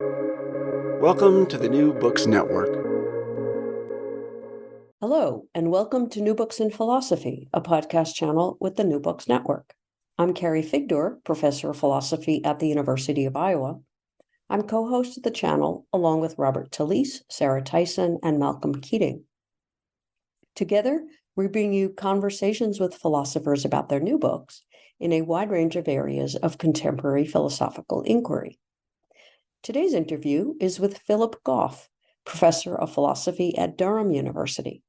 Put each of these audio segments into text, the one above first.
Welcome to the New Books Network. Hello, and welcome to New Books in Philosophy, a podcast channel with the New Books Network. I'm Carrie Figdor, professor of philosophy at the University of Iowa. I'm co-host of the channel along with Robert Talisse, Sarah Tyson, and Malcolm Keating. Together, we bring you conversations with philosophers about their new books in a wide range of areas of contemporary philosophical inquiry. Today's interview is with Philip Goff, professor of philosophy at Durham University.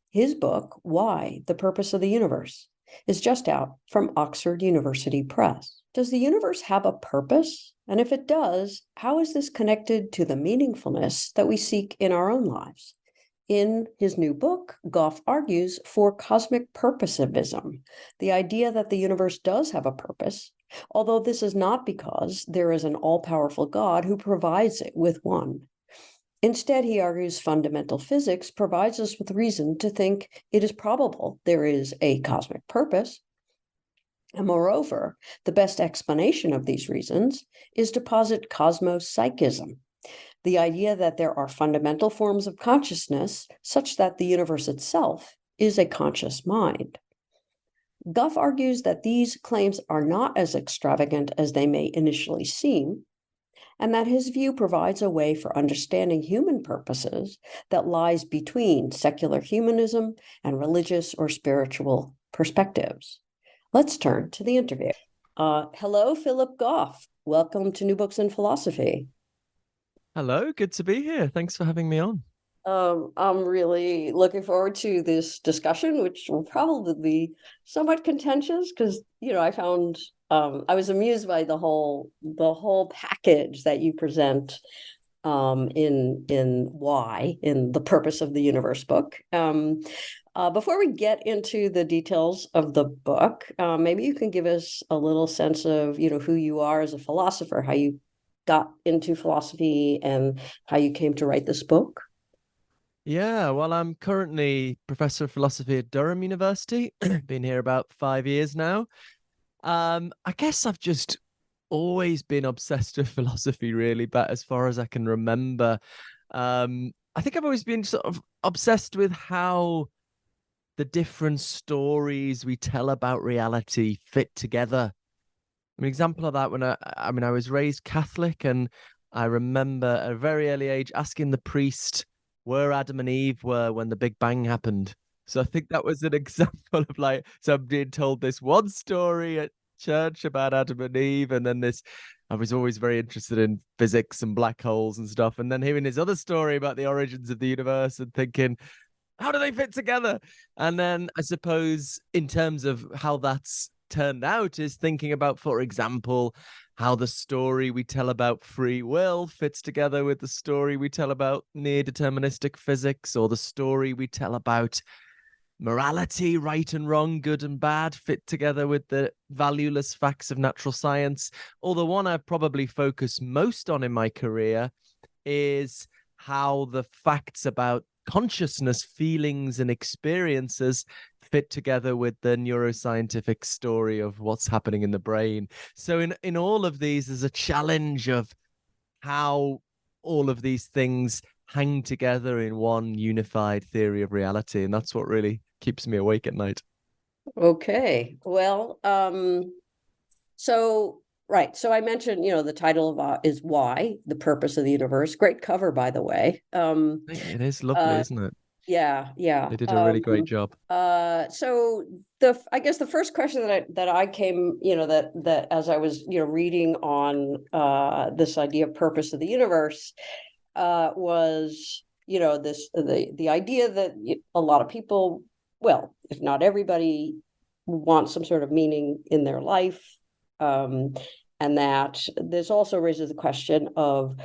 His book, Why? The Purpose of the Universe, is just out from Oxford University Press. Does the universe have a purpose? And if it does, how is this connected to the meaningfulness that we seek in our own lives? In his new book, Goff argues for cosmic purposivism, the idea that the universe does have a purpose, although this is not because there is an all-powerful God who provides it with one. Instead, he argues fundamental physics provides us with reason to think it is probable there is a cosmic purpose. And moreover, the best explanation of these reasons is to posit cosmopsychism, the idea that there are fundamental forms of consciousness such that the universe itself is a conscious mind. Goff argues that these claims are not as extravagant as they may initially seem, and that his view provides a way for understanding human purposes that lies between secular humanism and religious or spiritual perspectives. Let's turn to the interview. Hello, Philip Goff. Welcome to New Books in Philosophy. Hello, good to be here. Thanks for having me on. I'm really looking forward to this discussion, which will probably be somewhat contentious because, I found I was amused by the whole package that you present in Why, in the Purpose of the Universe book. Before we get into the details of the book, maybe you can give us a little sense of, who you are as a philosopher, how you got into philosophy and how you came to write this book. Yeah, well, I'm currently professor of philosophy at Durham University. Been here about 5 years now. I guess I've just always been obsessed with philosophy, really, but as far as I can remember, I think I've always been sort of obsessed with how the different stories we tell about reality fit together. An example of that when I was raised Catholic, and I remember at a very early age asking the priest where Adam and Eve were when the Big Bang happened. So I think that was an example of like, so I'm being told this one story at church about Adam and Eve, and then this, I was always very interested in physics and black holes and stuff. And then hearing this other story about the origins of the universe and thinking, how do they fit together? And then I suppose in terms of how that's turned out is thinking about, for example, how the story we tell about free will fits together with the story we tell about near deterministic physics, or the story we tell about morality, right and wrong, good and bad, fit together with the valueless facts of natural science. Or the one I've probably focused most on in my career is how the facts about consciousness, feelings, and experiences fit together with the neuroscientific story of what's happening in the brain. So in all of these, there's a challenge of how all of these things hang together in one unified theory of reality. And that's what really keeps me awake at night. Okay. Well, right. So I mentioned, the title of is Why? The Purpose of the Universe. Great cover, by the way. It is lovely, isn't it? Yeah, yeah. They did a really great job. So I guess the first question that I came, that as I was, reading on this idea of purpose of the universe, was, the idea that a lot of people, well, if not everybody, want some sort of meaning in their life. And that this also raises the question of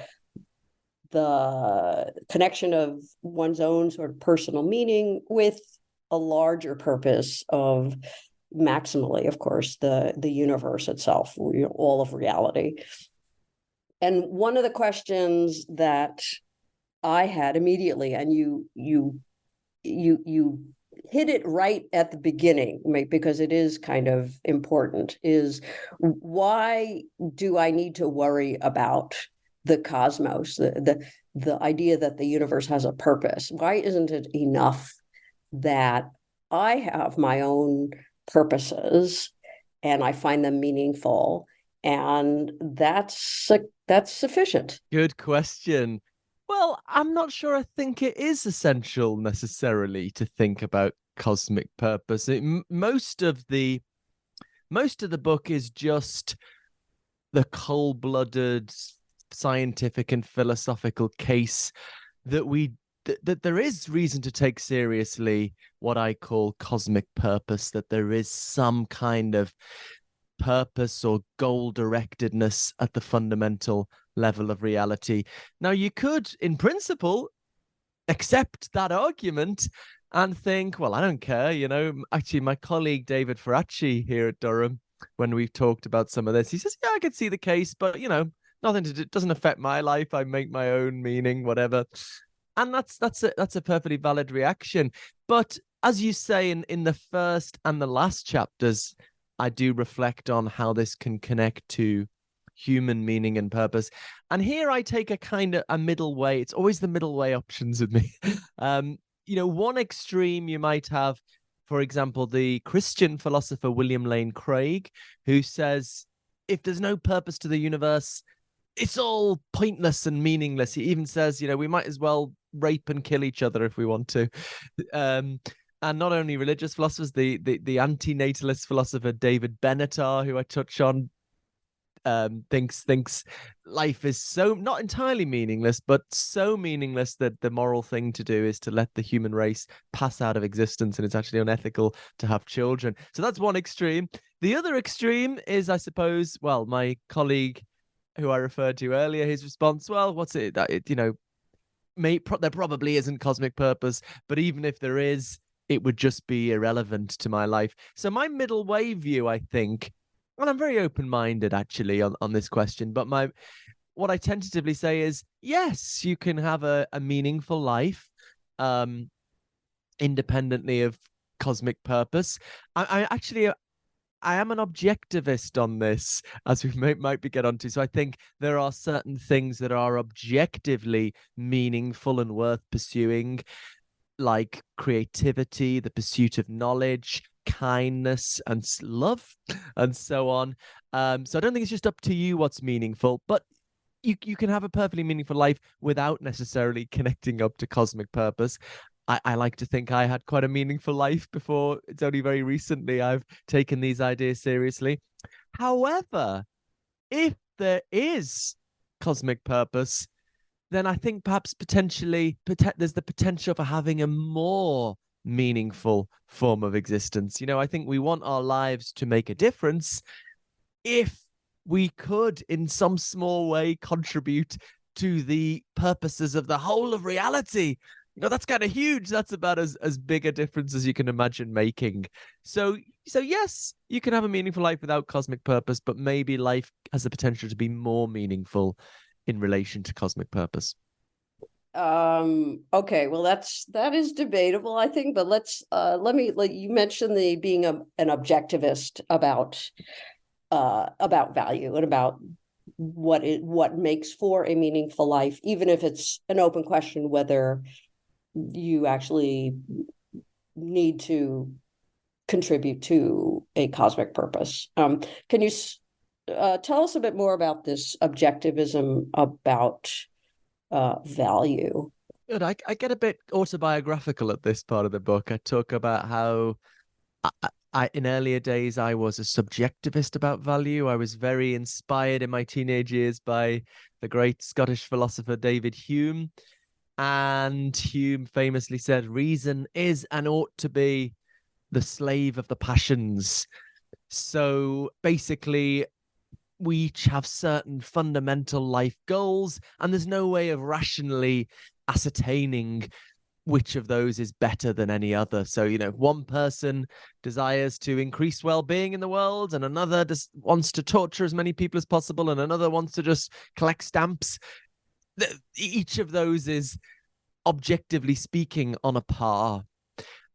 the connection of one's own sort of personal meaning with a larger purpose of maximally, of course, the universe itself, all of reality. And one of the questions that I had immediately, and you hit it right at the beginning, because it is kind of important, is why do I need to worry about the cosmos, the idea that the universe has a purpose? Why isn't it enough that I have my own purposes and I find them meaningful, and that's sufficient? Good question. Well, I'm not sure I think it is essential necessarily to think about cosmic purpose. Most of the book is just the cold-blooded scientific and philosophical case that that there is reason to take seriously what I call cosmic purpose, that there is some kind of purpose or goal directedness at the fundamental level of reality. Now, you could, in principle, accept that argument and think, well, I don't care. Actually, my colleague David Ferracci here at Durham, when we've talked about some of this, he says, yeah, I can see the case, but nothing to do, doesn't affect my life. I make my own meaning, whatever. And that's a perfectly valid reaction. But as you say, in the first and the last chapters, I do reflect on how this can connect to human meaning and purpose. And here I take a kind of a middle way. It's always the middle way options with me. One extreme you might have, for example, the Christian philosopher William Lane Craig, who says, if there's no purpose to the universe, it's all pointless and meaningless. He even says, we might as well rape and kill each other if we want to. And not only religious philosophers, the anti-natalist philosopher David Benatar, who I touch on, thinks life is so not entirely meaningless, but so meaningless that the moral thing to do is to let the human race pass out of existence, and it's actually unethical to have children. So that's one extreme. The other extreme is, I suppose, well, my colleague who I referred to earlier, his response, well, what's it that there probably isn't cosmic purpose, but even if there is, it would just be irrelevant to my life. So my middle way view, I think, and I'm very open-minded actually on this question, but what I tentatively say is, yes, you can have a meaningful life independently of cosmic purpose. I am an objectivist on this, as we might get onto. So I think there are certain things that are objectively meaningful and worth pursuing, like creativity, the pursuit of knowledge, kindness, and love, and so on. So I don't think it's just up to you what's meaningful, but you can have a perfectly meaningful life without necessarily connecting up to cosmic purpose. I like to think I had quite a meaningful life before. It's only very recently I've taken these ideas seriously. However, if there is cosmic purpose, then I think perhaps potentially there's the potential for having a more meaningful form of existence. I think we want our lives to make a difference. If we could, in some small way, contribute to the purposes of the whole of reality, that's kind of huge. That's about as big a difference as you can imagine making. So yes, you can have a meaningful life without cosmic purpose, but maybe life has the potential to be more meaningful in relation to cosmic purpose. Okay, well, that is debatable, I think, but you mentioned the being an objectivist about value and about what makes for a meaningful life, even if it's an open question whether you actually need to contribute to a cosmic purpose. Can you tell us a bit more about this objectivism about value? Good. I get a bit autobiographical at this part of the book. I talk about how I in earlier days I was a subjectivist about value. I was very inspired in my teenage years by the great Scottish philosopher David Hume. And Hume famously said, reason is and ought to be the slave of the passions. So basically, we each have certain fundamental life goals, and there's no way of rationally ascertaining which of those is better than any other. So, one person desires to increase well-being in the world, and another just wants to torture as many people as possible, and another wants to just collect stamps. Each of those is, objectively speaking, on a par.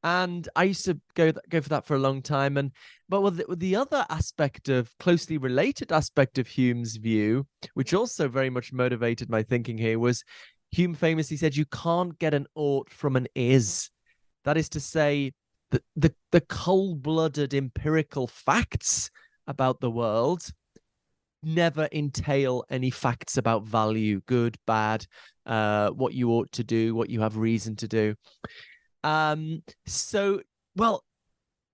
And I used to go for that for a long time. But with the other aspect of closely related aspect of Hume's view, which also very much motivated my thinking here, was Hume famously said you can't get an ought from an is. That is to say, the cold-blooded empirical facts about the world never entail any facts about value, good, bad, what you ought to do, what you have reason to do. So, well,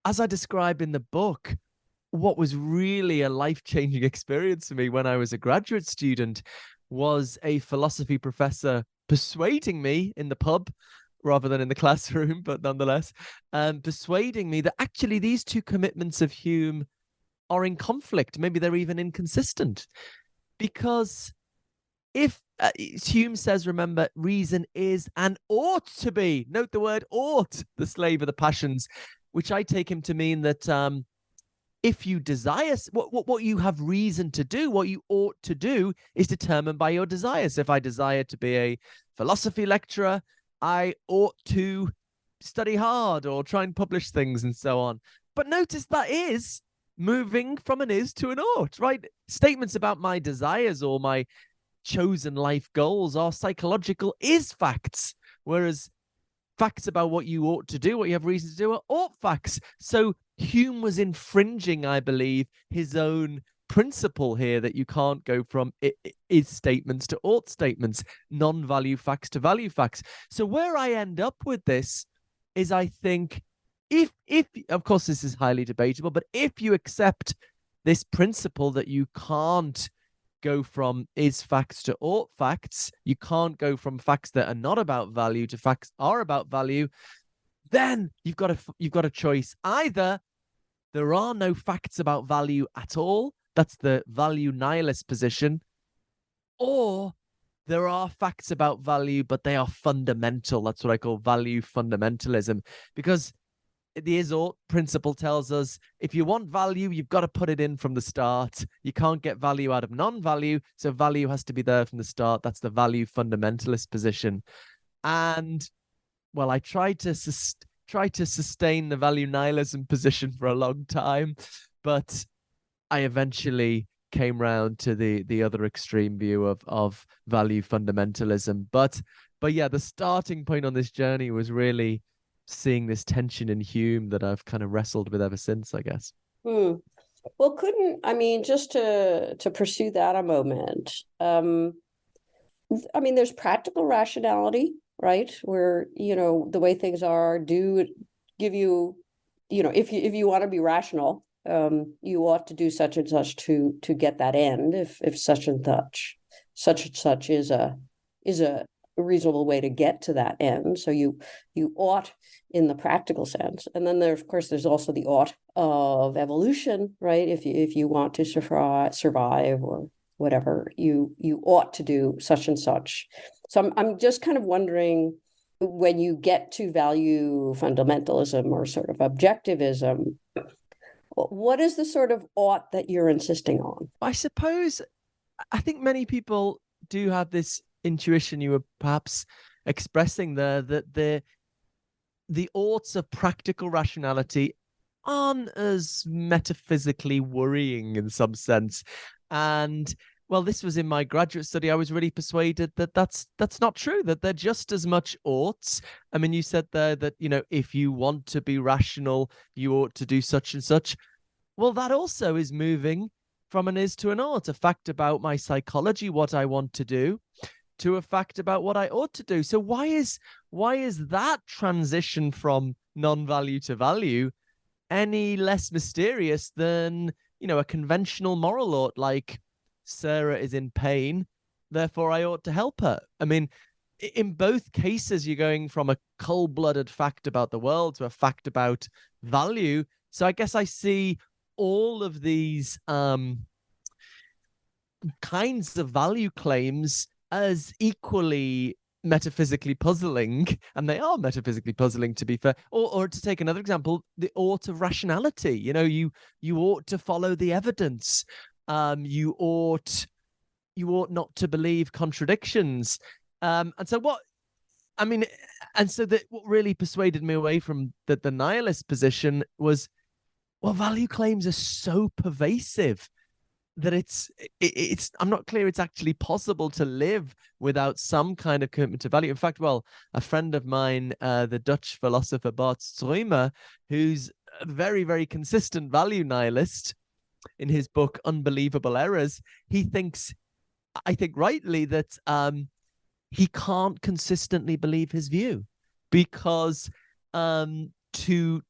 as I describe in the book, what was really a life-changing experience for me when I was a graduate student was a philosophy professor persuading me in the pub rather than in the classroom, but nonetheless, persuading me that actually these two commitments of Hume are in conflict. Maybe they're even inconsistent. Because if Hume says, remember, reason is and ought to be, note the word ought, the slave of the passions, which I take him to mean that if you desire, what you have reason to do, what you ought to do is determined by your desires. If I desire to be a philosophy lecturer, I ought to study hard or try and publish things and so on. But notice that is moving from an is to an ought, right? Statements about my desires or my chosen life goals are psychological is facts, whereas facts about what you ought to do, what you have reason to do, are ought facts. So Hume was infringing, I believe, his own principle here that you can't go from is statements to ought statements, non-value facts to value facts. So where I end up with this is, I think, if of course this is highly debatable, but if you accept this principle that you can't go from is facts to ought facts, you can't go from facts that are not about value to facts are about value, then you've got a choice. Either there are no facts about value at all, that's the value nihilist position, or there are facts about value, but they are fundamental. That's what I call value fundamentalism, because the is-ought principle tells us if you want value, you've got to put it in from the start. You can't get value out of non-value, so value has to be there from the start. That's the value fundamentalist position. And, well, I tried to sustain the value nihilism position for a long time, but I eventually came round to the other extreme view of value fundamentalism. But yeah, the starting point on this journey was really seeing this tension in Hume that I've kind of wrestled with ever since, I guess. Well, just to pursue that a moment, there's practical rationality, right? Where, the way things are do give you, if you want to be rational, you ought to do such and such to get that end. If such and such is a reasonable way to get to that end. So you ought in the practical sense. And then there's also the ought of evolution, right? If you want to survive or whatever, you ought to do such and such. So I'm just kind of wondering, when you get to value fundamentalism or sort of objectivism, what is the sort of ought that you're insisting on? I suppose, I think many people do have this intuition you were perhaps expressing there, that the oughts of practical rationality aren't as metaphysically worrying in some sense. And, well, this was in my graduate study. I was really persuaded that that's not true, that they're just as much oughts. I mean, you said there that, if you want to be rational, you ought to do such and such. Well, that also is moving from an is to an ought, a fact about my psychology, what I want to do, to a fact about what I ought to do. So why is that transition from non-value to value any less mysterious than, a conventional moral ought, like Sarah is in pain, therefore I ought to help her? I mean, in both cases, you're going from a cold-blooded fact about the world to a fact about value. So I guess I see all of these kinds of value claims as equally metaphysically puzzling, and they are metaphysically puzzling, to be fair. Or to take another example, the ought of rationality. You ought to follow the evidence. You ought not to believe contradictions. And so I mean, and so that what really persuaded me away from the nihilist position was, well, value claims are so pervasive that it's I'm not clear it's actually possible to live without some kind of commitment to value. In fact, well, a friend of mine, the Dutch philosopher Bart Stroemer, who's a very, very consistent value nihilist, in his book Unbelievable Errors, he thinks, I think rightly, that he can't consistently believe his view because to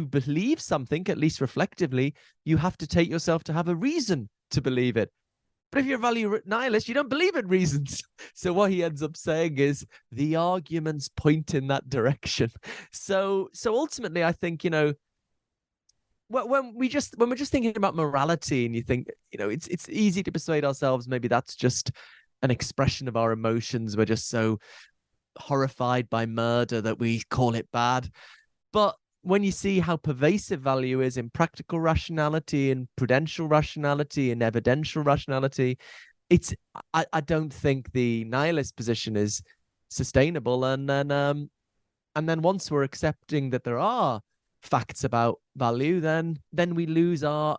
believe something, at least reflectively, you have to take yourself to have a reason to believe it. But if you're a value nihilist, you don't believe in reasons. So what he ends up saying is the arguments point in that direction. So ultimately, I think, when we're just thinking about morality, and you think, it's easy to persuade ourselves maybe that's just an expression of our emotions. We're just so horrified by murder that we call it bad. But when you see how pervasive value is in practical rationality, in prudential rationality, in evidential rationality, I don't think the nihilist position is sustainable. And then once we're accepting that there are facts about value, then we lose our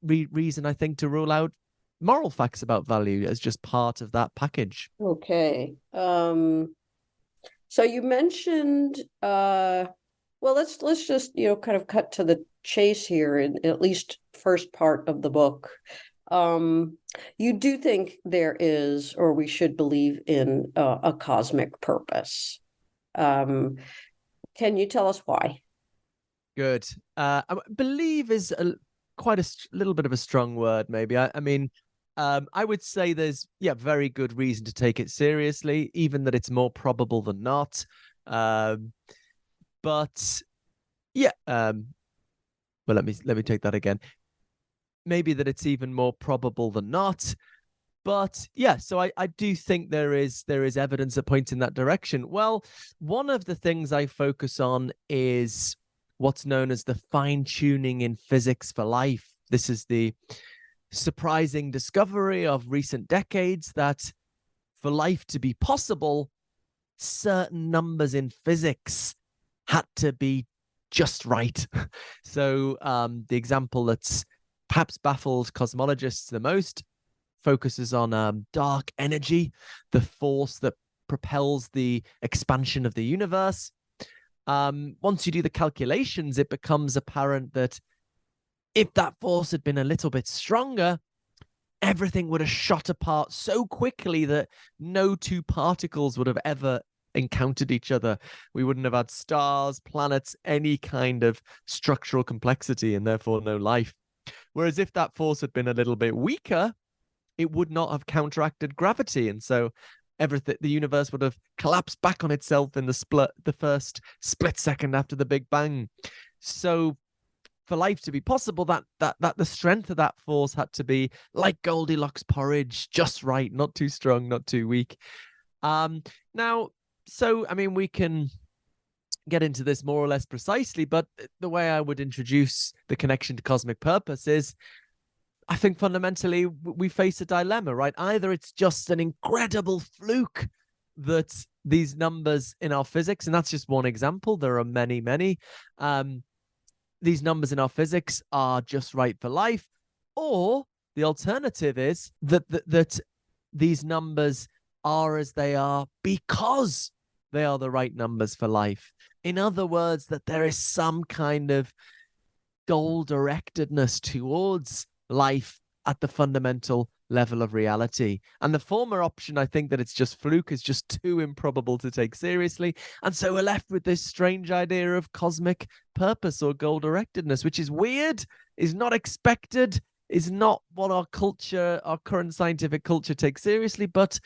reason, I think, to rule out moral facts about value as just part of that package. Okay. So you mentioned, well, let's just, kind of cut to the chase here in at least first part of the book. You do think there is, or we should believe in, a cosmic purpose. Can you tell us why? Good. I believe is quite a little bit of a strong word, maybe. I mean, I would say there's very good reason to take it seriously, even that it's more probable than not. But well, let me take that again. Maybe that it's even more probable than not. But so I do think there is evidence that points in that direction. Well, one of the things I focus on is what's known as the fine-tuning in physics for life. This is the surprising discovery of recent decades that for life to be possible, certain numbers in physics had to be just right. So the example that's perhaps baffled cosmologists the most focuses on dark energy, the force that propels the expansion of the universe. Once you do the calculations, it becomes apparent that if that force had been a little bit stronger, everything would have shot apart so quickly that no two particles would have ever encountered each other. We wouldn't have had stars, planets, any kind of structural complexity, and therefore no life. Whereas if that force had been a little bit weaker, it would not have counteracted gravity, and so the universe would have collapsed back on itself in the first split second after the Big Bang. So for life to be possible, that the strength of that force had to be like Goldilocks porridge, just right, not too strong, not too weak. Now, so I mean, we can get into this more or less precisely, but the way I would introduce the connection to cosmic purpose is, I think fundamentally we face a dilemma, right? Either it's just an incredible fluke that these numbers in our physics, and that's just one example, there are many, many, these numbers in our physics are just right for life, or the alternative is that these numbers are as they are because they are the right numbers for life. In other words, that there is some kind of goal-directedness towards life at the fundamental level of reality. And the former option, I think that it's just fluke, is just too improbable to take seriously. And so we're left with this strange idea of cosmic purpose or goal-directedness, which is weird, is not expected, is not what our current scientific culture takes seriously. But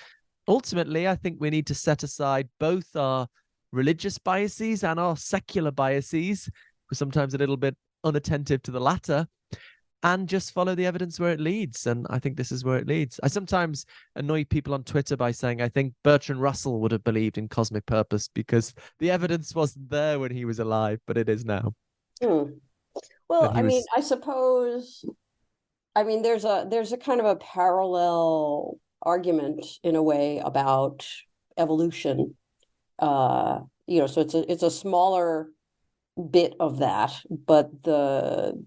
ultimately, I think we need to set aside both our religious biases and our secular biases. We're sometimes a little bit unattentive to the latter, and just follow the evidence where it leads. And I think this is where it leads. I sometimes annoy people on Twitter by saying I think Bertrand Russell would have believed in cosmic purpose because the evidence wasn't there when he was alive, but it is now. Well, I mean, I suppose, there's a kind of a parallel argument in a way about evolution. So it's a smaller bit of that, but the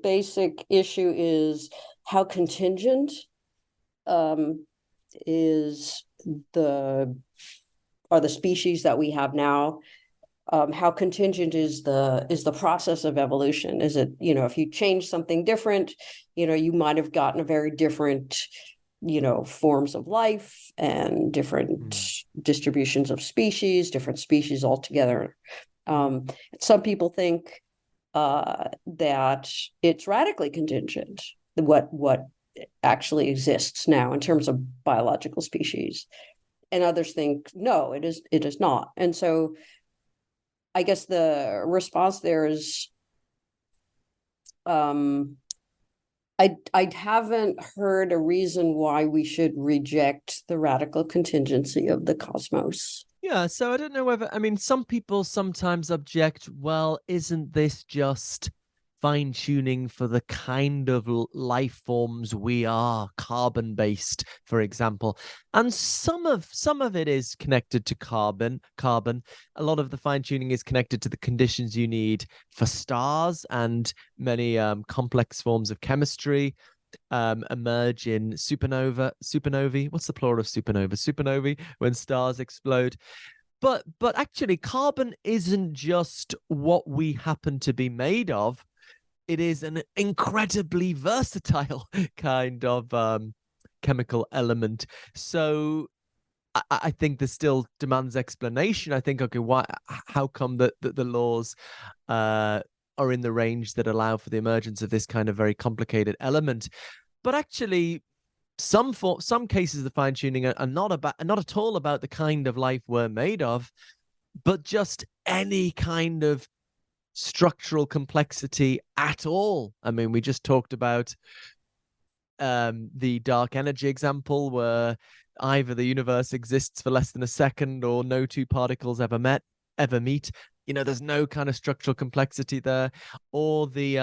basic issue is how contingent is the are the species that we have now. How contingent is the process of evolution? Is it, if you change something different, you might have gotten a very different, forms of life and different distributions of species, different species altogether. Some people think that it's radically contingent, what actually exists now in terms of biological species, and others think no, it is not. And so I guess the response there is, I haven't heard a reason why we should reject the radical contingency of the cosmos. Yeah, so I don't know whether, some people sometimes object, well, isn't this just fine tuning for the kind of life forms we are, carbon based, for example? And some of it is connected to carbon. A lot of the fine tuning is connected to the conditions you need for stars and many complex forms of chemistry emerge in supernovae. What's the plural of supernova? Supernovae, when stars explode. But actually, carbon isn't just what we happen to be made of. It is an incredibly versatile kind of chemical element. So I think this still demands explanation. I think, okay, how come that the laws are in the range that allow for the emergence of this kind of very complicated element? But actually, some cases of fine tuning are not at all about the kind of life we're made of, but just any kind of structural complexity at all. We just talked about the dark energy example, where either the universe exists for less than a second or no two particles ever meet. There's no kind of structural complexity there. Or the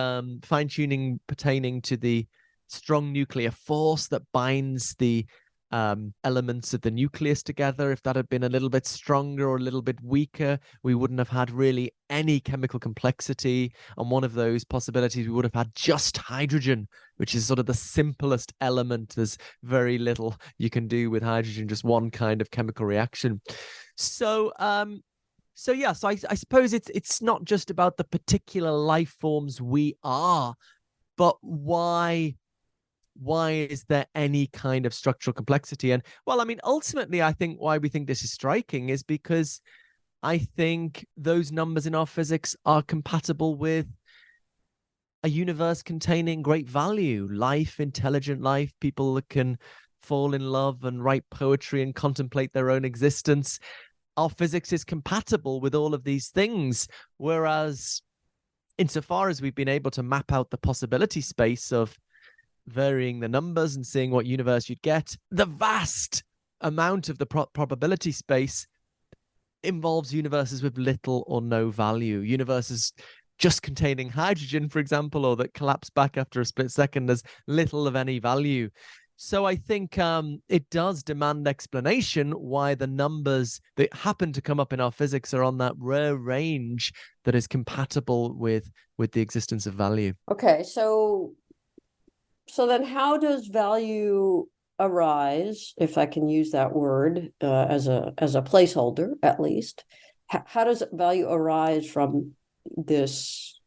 fine tuning pertaining to the strong nuclear force that binds the elements of the nucleus together. If that had been a little bit stronger or a little bit weaker, we wouldn't have had really any chemical complexity. And one of those possibilities, we would have had just hydrogen, which is sort of the simplest element. There's very little you can do with hydrogen, just one kind of chemical reaction. So I suppose it's not just about the particular life forms we are, but why is there any kind of structural complexity? And ultimately, I think why we think this is striking is because I think those numbers in our physics are compatible with a universe containing great value, life, intelligent life, people that can fall in love and write poetry and contemplate their own existence. Our physics is compatible with all of these things, whereas insofar as we've been able to map out the possibility space of varying the numbers and seeing what universe you'd get, the vast amount of the probability space involves universes with little or no value. Universes just containing hydrogen, for example, or that collapse back after a split second, there's little of any value. So I think it does demand explanation why the numbers that happen to come up in our physics are on that rare range that is compatible with the existence of value. Okay, so then how does value arise, if I can use that word as a placeholder, at least? How does value arise from this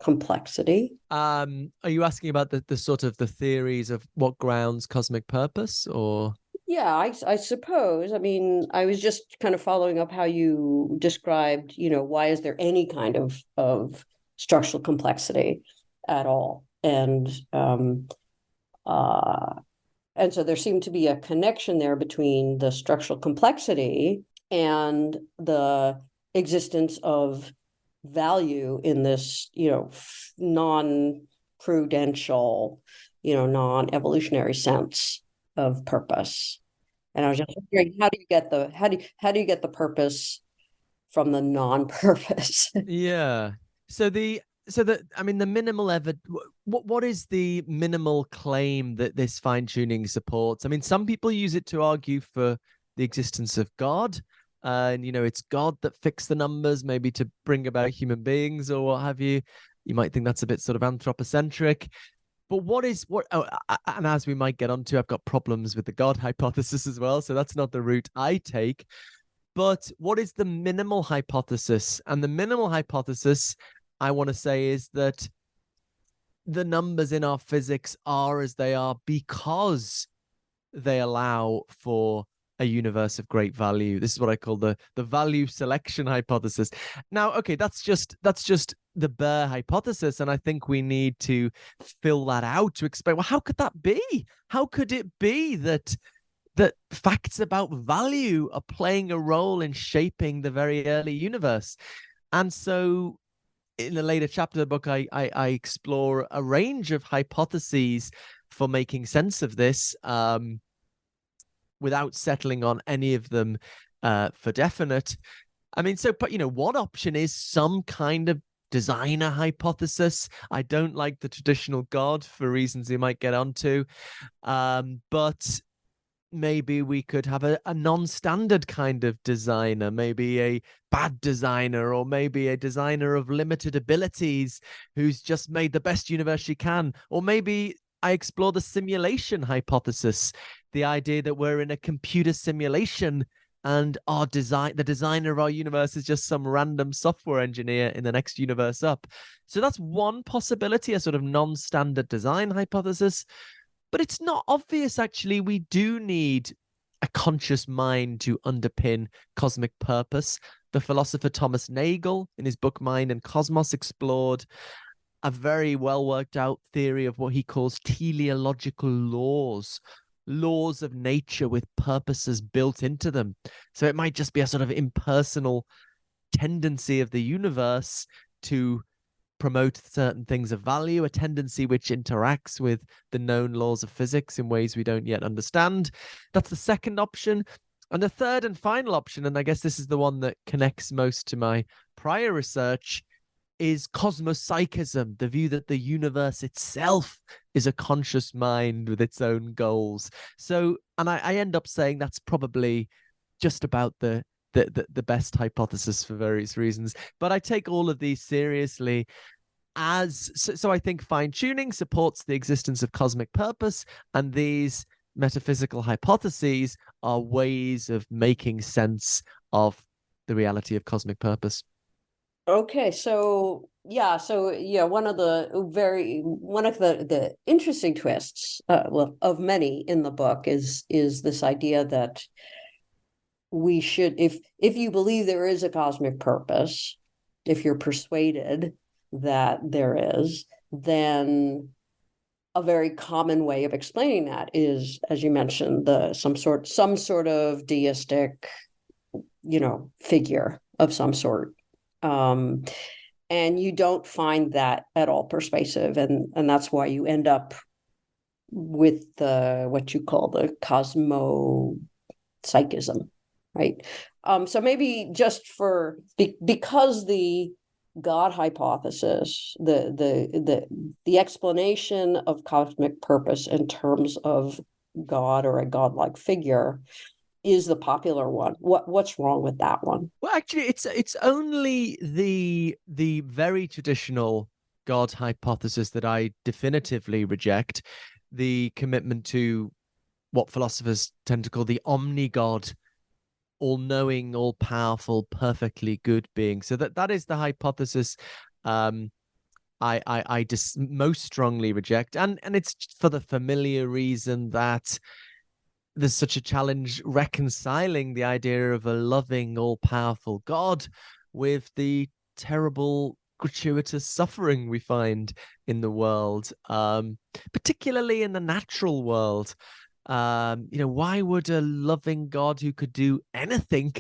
complexity? Are you asking about the sort of the theories of what grounds cosmic purpose, or? Yeah, I suppose. I was just kind of following up how you described, why is there any kind of structural complexity at all? And so there seemed to be a connection there between the structural complexity and the existence of value in this, non-prudential, non-evolutionary sense of purpose. And I was just wondering, how do you get the purpose from the non-purpose? Yeah. The minimal what is the minimal claim that this fine tuning supports? Some people use it to argue for the existence of God. and it's God that fixed the numbers, maybe to bring about human beings or what have you. You might think that's a bit sort of anthropocentric. But and as we might get onto, I've got problems with the God hypothesis as well, so that's not the route I take. But what is the minimal hypothesis? And the minimal hypothesis, I want to say, is that the numbers in our physics are as they are because they allow for a universe of great value. This is what I call the value selection hypothesis. Now, okay, that's just the bare hypothesis, and I think we need to fill that out to explain, well, how could that be? How could it be that facts about value are playing a role in shaping the very early universe? And so in the later chapter of the book, I explore a range of hypotheses for making sense of this, without settling on any of them for definite. I mean, but one option is some kind of designer hypothesis. I don't like the traditional God for reasons we might get onto, but maybe we could have a non-standard kind of designer, maybe a bad designer, or maybe a designer of limited abilities who's just made the best universe she can. Or maybe I explore the simulation hypothesis, the idea that we're in a computer simulation and the designer of our universe is just some random software engineer in the next universe up. So that's one possibility, a sort of non-standard design hypothesis. But it's not obvious, actually. We do need a conscious mind to underpin cosmic purpose. The philosopher Thomas Nagel, in his book Mind and Cosmos, explored a very well worked out theory of what he calls teleological laws of nature with purposes built into them. So it might just be a sort of impersonal tendency of the universe to promote certain things of value, a tendency which interacts with the known laws of physics in ways we don't yet understand. That's the second option. And the third and final option, and I guess this is the one that connects most to my prior research, is cosmopsychism, the view that the universe itself is a conscious mind with its own goals. So, and I end up saying that's probably just about the best hypothesis for various reasons. But I take all of these seriously so I think fine-tuning supports the existence of cosmic purpose, and these metaphysical hypotheses are ways of making sense of the reality of cosmic purpose. Okay, so one of the interesting twists, of many in the book, is this idea that we should, if you believe there is a cosmic purpose, if you're persuaded that there is, then a very common way of explaining that is, as you mentioned, some sort of deistic, figure of some sort. And you don't find that at all persuasive, and that's why you end up with what you call the cosmopsychism, right? So maybe just because the God hypothesis, the explanation of cosmic purpose in terms of God or a godlike figure is the popular one. What's wrong with that one? Well, actually, it's only the very traditional God hypothesis that I definitively reject. The commitment to what philosophers tend to call the omni-God, all-knowing, all-powerful, perfectly good being. So that is the hypothesis I just most strongly reject, and it's for the familiar reason that there's such a challenge reconciling the idea of a loving, all-powerful God with the terrible, gratuitous suffering we find in the world, particularly in the natural world. Why would a loving God who could do anything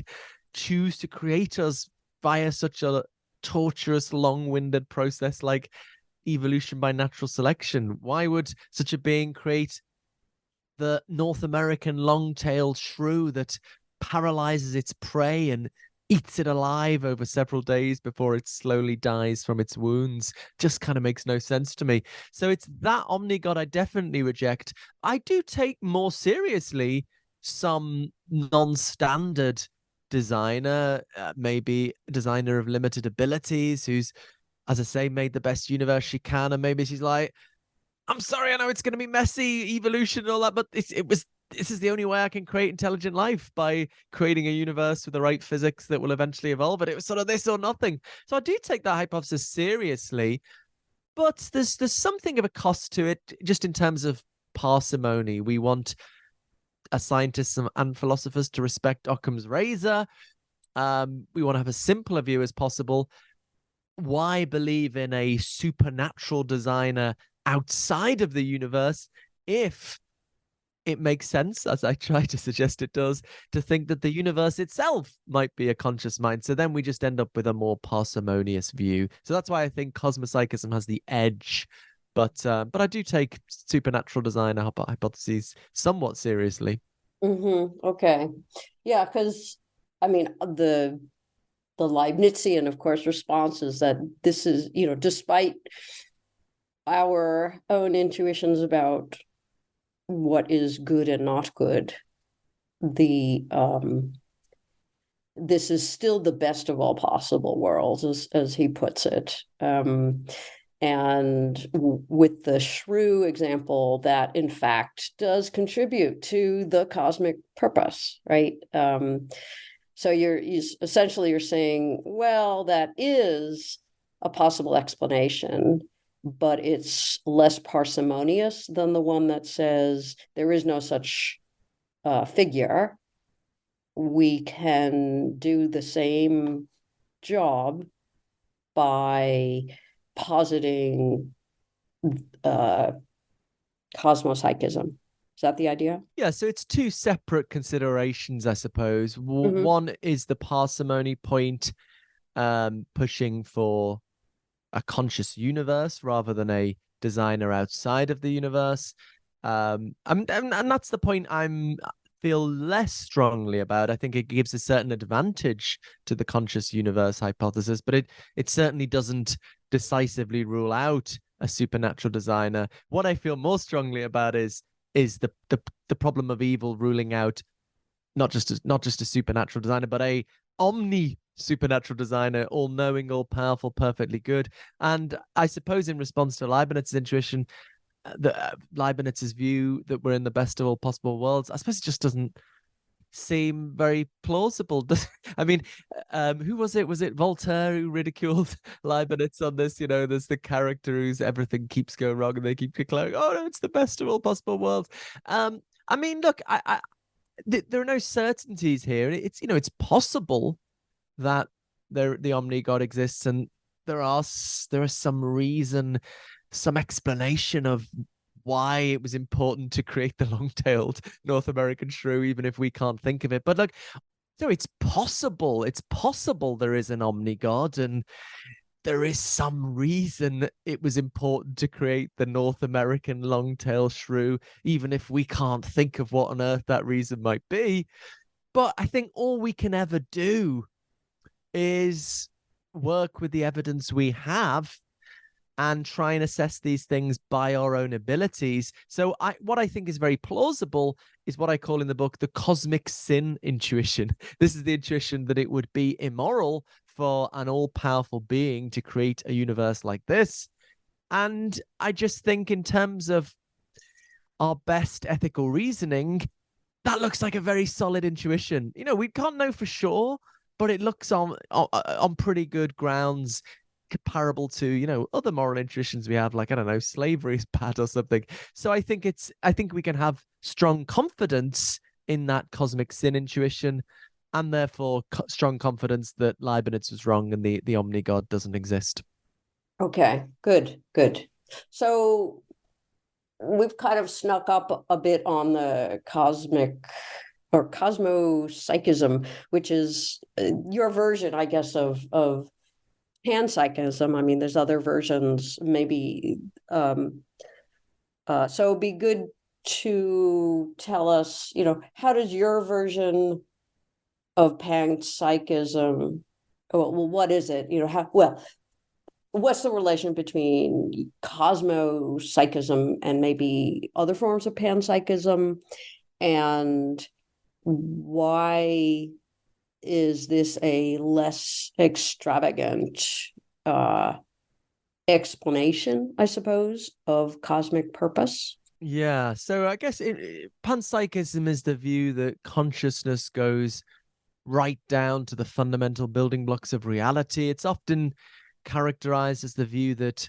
choose to create us via such a torturous, long-winded process like evolution by natural selection? Why would such a being create the North American long-tailed shrew that paralyzes its prey and eats it alive over several days before it slowly dies from its wounds? Just kind of makes no sense to me. So it's that omni-God I definitely reject. I do take more seriously some non-standard designer, maybe a designer of limited abilities, who's, as I say, made the best universe she can, and maybe she's like, I'm sorry, I know it's going to be messy, evolution and all that, but this is the only way I can create intelligent life, by creating a universe with the right physics that will eventually evolve. And it was sort of this or nothing. So I do take that hypothesis seriously, but there's something of a cost to it, just in terms of parsimony. We want scientists and philosophers to respect Occam's razor. We want to have a simpler view as possible. Why believe in a supernatural designer outside of the universe if it makes sense, as I try to suggest it does, to think that the universe itself might be a conscious mind? So then we just end up with a more parsimonious view. So that's why I think cosmopsychism has the edge. But I do take supernatural designer hypotheses somewhat seriously. Okay. Yeah, because I mean the Leibnizian, of course, response is that this is, despite our own intuitions about what is good and not good, the this is still the best of all possible worlds, as he puts it. And with the shrew example, that in fact does contribute to the cosmic purpose, right? So you're essentially saying, well, that is a possible explanation, but it's less parsimonious than the one that says there is no such figure. We can do the same job by positing cosmopsychism. Is that the idea? Yeah, so it's two separate considerations, I suppose. One is the parsimony point, pushing for a conscious universe rather than a designer outside of the universe. And that's the point I'm feel less strongly about. I think it gives a certain advantage to the conscious universe hypothesis, but it certainly doesn't decisively rule out a supernatural designer. What I feel more strongly about is the problem of evil ruling out not just a supernatural designer, but a omni supernatural designer, all knowing, all powerful, perfectly good. And I suppose in response to Leibniz's intuition, Leibniz's view that we're in the best of all possible worlds, I suppose it just doesn't seem very plausible. I mean, who was it? Was it Voltaire who ridiculed Leibniz on this? There's the character whose everything keeps going wrong, and they keep declaring, "Oh no, it's the best of all possible worlds." I mean, look, there are no certainties here. It's possible that the omni god exists, and there is some reason, some explanation of why it was important to create the long-tailed North American shrew, even if we can't think of it. But look, so it's possible there is an omni god, and there is some reason it was important to create the North American long-tailed shrew, even if we can't think of what on earth that reason might be. But I think all we can ever do is work with the evidence we have and try and assess these things by our own abilities. So what I think is very plausible is what I call in the book the cosmic sin intuition. This is the intuition that it would be immoral for an all-powerful being to create a universe like this. And I just think in terms of our best ethical reasoning, that looks like a very solid intuition. We can't know for sure, but it looks on pretty good grounds, comparable to other moral intuitions we have, like, I don't know, slavery is bad or something. So I think we can have strong confidence in that cosmic sin intuition, and therefore strong confidence that Leibniz was wrong and the omni god doesn't exist. Okay, good. So we've kind of snuck up a bit on the cosmic or cosmopsychism, which is your version, I guess, of panpsychism. I mean, there's other versions, maybe. So it'd be good to tell us, how does your version of panpsychism? Well, what is it? What's the relation between cosmopsychism and maybe other forms of panpsychism, and why is this a less extravagant explanation, I suppose, of cosmic purpose? Yeah, so I guess panpsychism is the view that consciousness goes right down to the fundamental building blocks of reality. It's often characterized as the view that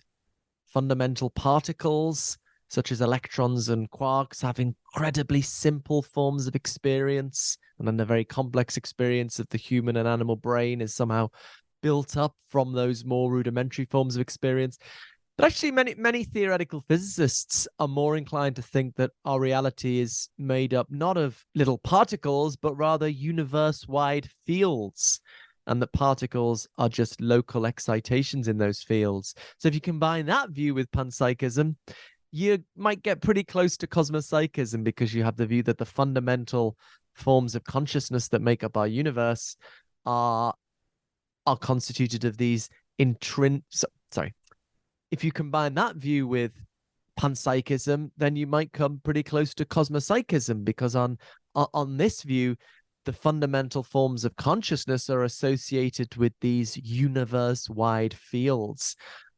fundamental particles, such as electrons and quarks, have incredibly simple forms of experience, and then the very complex experience of the human and animal brain is somehow built up from those more rudimentary forms of experience. But actually, many theoretical physicists are more inclined to think that our reality is made up not of little particles, but rather universe-wide fields, and that particles are just local excitations in those fields. So if you combine that view with panpsychism, you might get pretty close to cosmopsychism, because you have the view that the fundamental forms of consciousness that make up our universe are constituted of these if you combine that view with panpsychism, then you might come pretty close to cosmopsychism, because on this view, the fundamental forms of consciousness are associated with these universe-wide fields,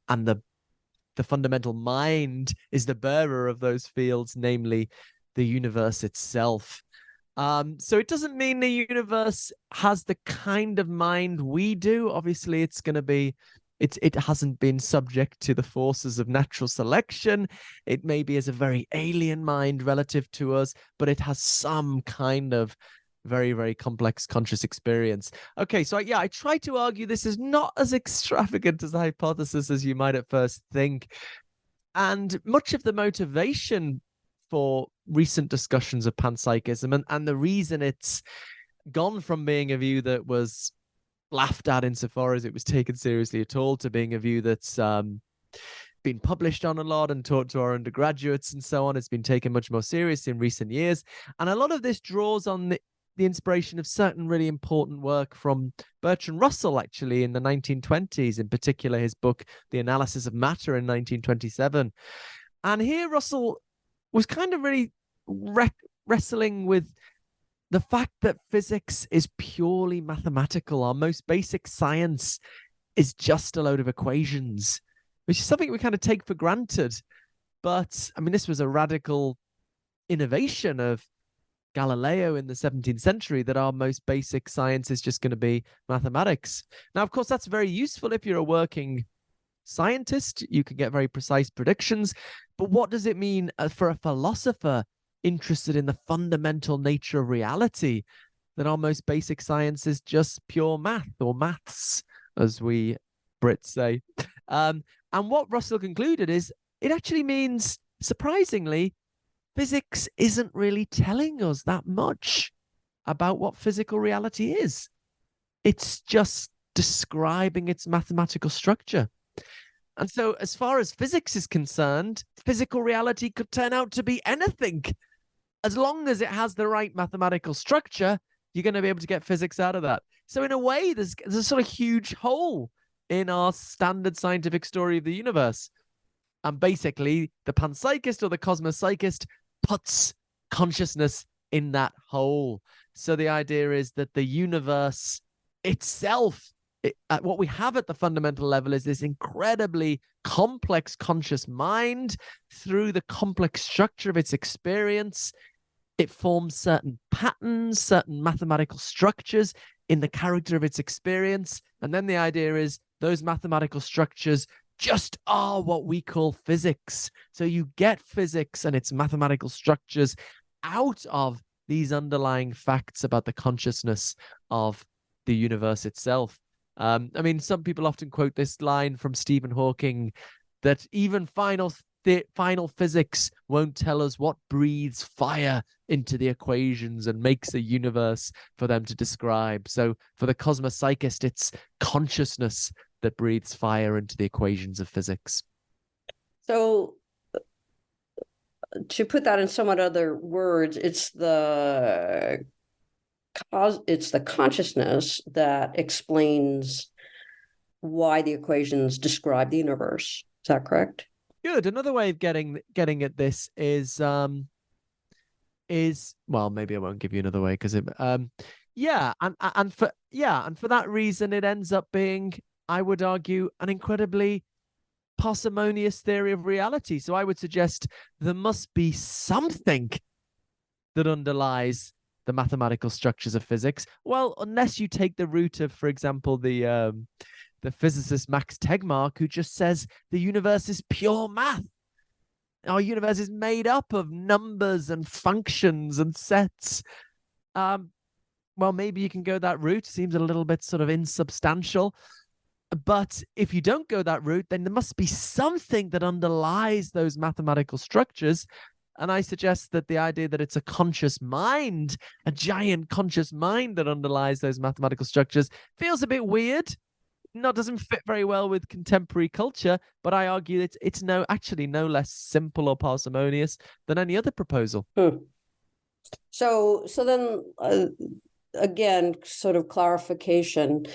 and the fundamental mind is the bearer of those fields, namely the universe itself. So it doesn't mean the universe has the kind of mind we do. Obviously, it's going to be it hasn't been subject to the forces of natural selection. It maybe is a very alien mind relative to us, but it has some kind of very, very complex conscious experience. Okay, so I try to argue this is not as extravagant as a hypothesis as you might at first think. And much of the motivation for recent discussions of panpsychism, and the reason it's gone from being a view that was laughed at insofar as it was taken seriously at all, to being a view that's been published on a lot and taught to our undergraduates and so on. It's been taken much more seriously in recent years. And a lot of this draws on the inspiration of certain really important work from Bertrand Russell, actually, in the 1920s, in particular his book, The Analysis of Matter, in 1927. And here Russell was kind of really wrestling with the fact that physics is purely mathematical. Our most basic science is just a load of equations, which is something we kind of take for granted. But I mean, this was a radical innovation of Galileo in the 17th century, that our most basic science is just going to be mathematics. Now, of course, that's very useful if you're a working scientist. You can get very precise predictions. But what does it mean for a philosopher interested in the fundamental nature of reality, that our most basic science is just pure math, or maths, as we Brits say? And what Russell concluded is it actually means, surprisingly, physics isn't really telling us that much about what physical reality is. It's just describing its mathematical structure. And so, as far as physics is concerned, physical reality could turn out to be anything. As long as it has the right mathematical structure, you're going to be able to get physics out of that. So in a way, there's a sort of huge hole in our standard scientific story of the universe. And basically, the panpsychist or the cosmopsychist puts consciousness in that hole. So the idea is that the universe itself, what we have at the fundamental level, is this incredibly complex conscious mind. Through the complex structure of its experience, it forms certain patterns, certain mathematical structures in the character of its experience. And then the idea is those mathematical structures just are what we call physics. So you get physics and its mathematical structures out of these underlying facts about the consciousness of the universe itself. I mean, some people often quote this line from Stephen Hawking, that even final physics won't tell us what breathes fire into the equations and makes a universe for them to describe. So for the cosmopsychist, it's consciousness that breathes fire into the equations of physics. So to put that in somewhat other words, it's the consciousness that explains why the equations describe the universe. Is that correct? Good. Another way of getting at this is well, maybe I won't give you another way, because And for that reason, it ends up being, I would argue, an incredibly parsimonious theory of reality. So I would suggest there must be something that underlies the mathematical structures of physics. Well, unless you take the route of, for example, the physicist Max Tegmark, who just says the universe is pure math. Our universe is made up of numbers and functions and sets. Well, maybe you can go that route. Seems a little bit sort of insubstantial. But if you don't go that route, then there must be something that underlies those mathematical structures. And I suggest that the idea that it's a conscious mind, a giant conscious mind that underlies those mathematical structures, feels a bit weird. Doesn't fit very well with contemporary culture, but I argue that it's no less simple or parsimonious than any other proposal. So then again, sort of clarification.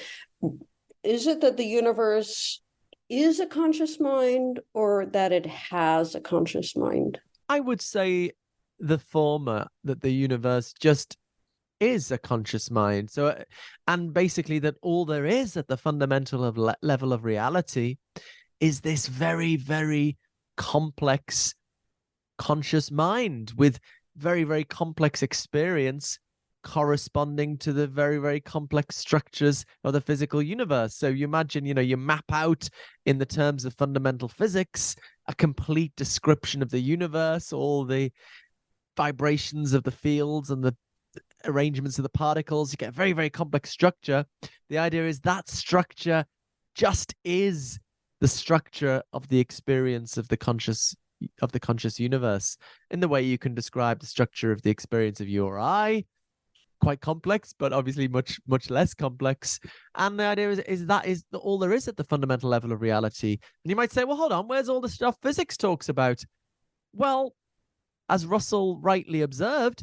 Is it that the universe is a conscious mind, or that it has a conscious mind? I would say the former, that the universe just is a conscious mind. So, and basically that all there is at the fundamental level of reality is this very, very complex conscious mind with very, very complex experience corresponding to the very, very complex structures of the physical universe. So you imagine, you map out in the terms of fundamental physics a complete description of the universe, all the vibrations of the fields and the arrangements of the particles. You get a very, very complex structure. The idea is that structure just is the structure of the experience of the conscious universe, in the way you can describe the structure of the experience of you or I. Quite complex, but obviously much, much less complex. And the idea is that is all there is at the fundamental level of reality. And you might say, well, hold on, where's all the stuff physics talks about? Well, as Russell rightly observed,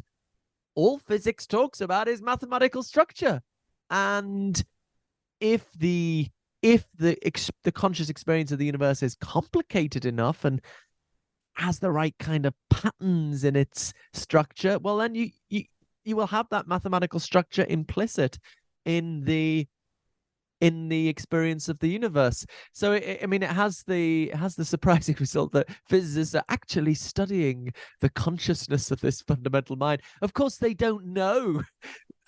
all physics talks about is mathematical structure. And if the conscious experience of the universe is complicated enough and has the right kind of patterns in its structure, well, then you will have that mathematical structure implicit in the experience of the universe. So it has the surprising result that physicists are actually studying the consciousness of this fundamental mind. Of course, they don't know.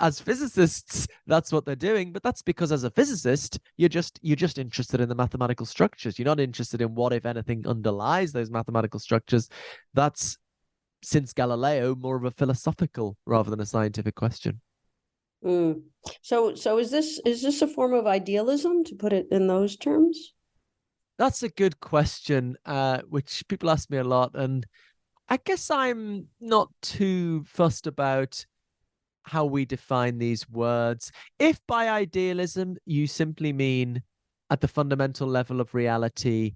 As physicists, that's what they're doing, but that's because as a physicist, you're just interested in the mathematical structures. You're not interested in what, if anything, underlies those mathematical structures. That's, since Galileo, more of a philosophical rather than a scientific question. So is this a form of idealism, to put it in those terms? That's a good question, which people ask me a lot, and I guess I'm not too fussed about how we define these words. If by idealism you simply mean at the fundamental level of reality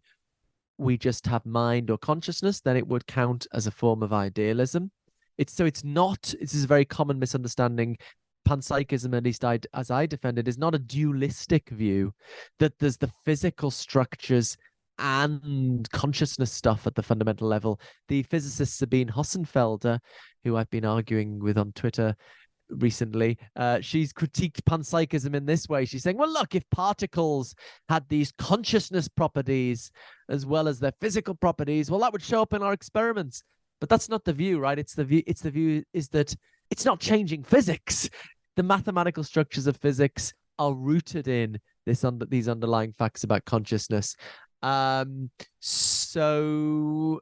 we just have mind or consciousness, then it would count as a form of idealism. It's not, this is a very common misunderstanding. Panpsychism, at least as I defend it, is not a dualistic view that there's the physical structures and consciousness stuff at the fundamental level. The physicist Sabine Hossenfelder, who I've been arguing with on Twitter recently, she's critiqued panpsychism in this way. She's saying, well, look, if particles had these consciousness properties as well as their physical properties, well, that would show up in our experiments. But that's not the view, right? The view is that it's not changing physics. The mathematical structures of physics are rooted in these underlying facts about consciousness. So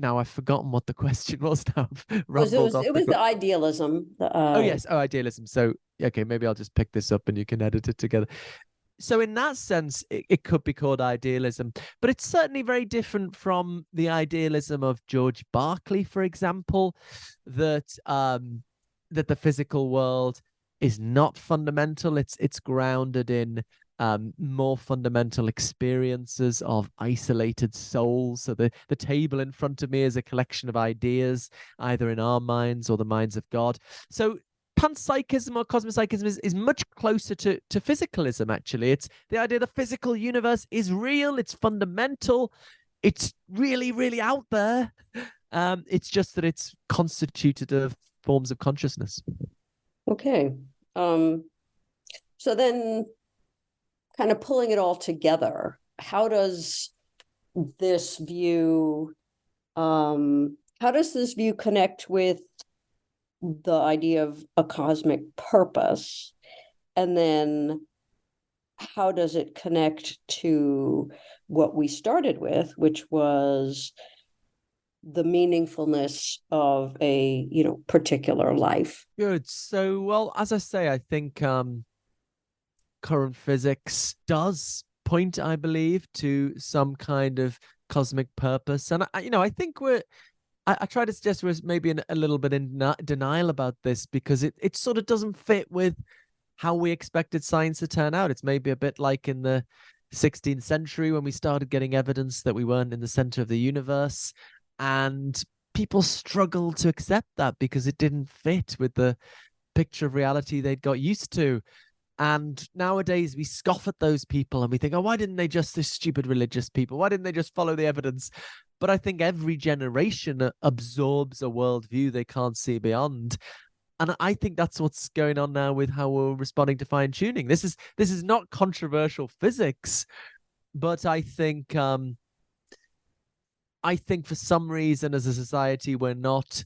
now I've forgotten what the question was. Now it was the idealism. Idealism. So okay, maybe I'll just pick this up and you can edit it together. So in that sense, it could be called idealism, but it's certainly very different from the idealism of George Berkeley, for example, that the physical world is not fundamental. It's grounded in more fundamental experiences of isolated souls. So the table in front of me is a collection of ideas, either in our minds or the minds of God. So panpsychism or cosmopsychism is much closer to physicalism, actually. It's the idea the physical universe is real, it's fundamental, it's really, really out there. It's just that it's constituted of forms of consciousness. Okay. So then kind of pulling it all together, how does this view connect with the idea of a cosmic purpose? And then how does it connect to what we started with, which was the meaningfulness of a, particular life? Good. So, well, as I say, I think current physics does point, I believe, to some kind of cosmic purpose. And I think I try to suggest we're maybe a little bit in denial about this because it sort of doesn't fit with how we expected science to turn out. It's maybe a bit like in the 16th century when we started getting evidence that we weren't in the center of the universe, and people struggled to accept that because it didn't fit with the picture of reality they'd got used to. And nowadays we scoff at those people and we think, oh, why didn't they just, this stupid religious people, why didn't they just follow the evidence? But I think every generation absorbs a worldview they can't see beyond. And I think that's what's going on now with how we're responding to fine tuning. This is not controversial physics, but I think for some reason as a society we're not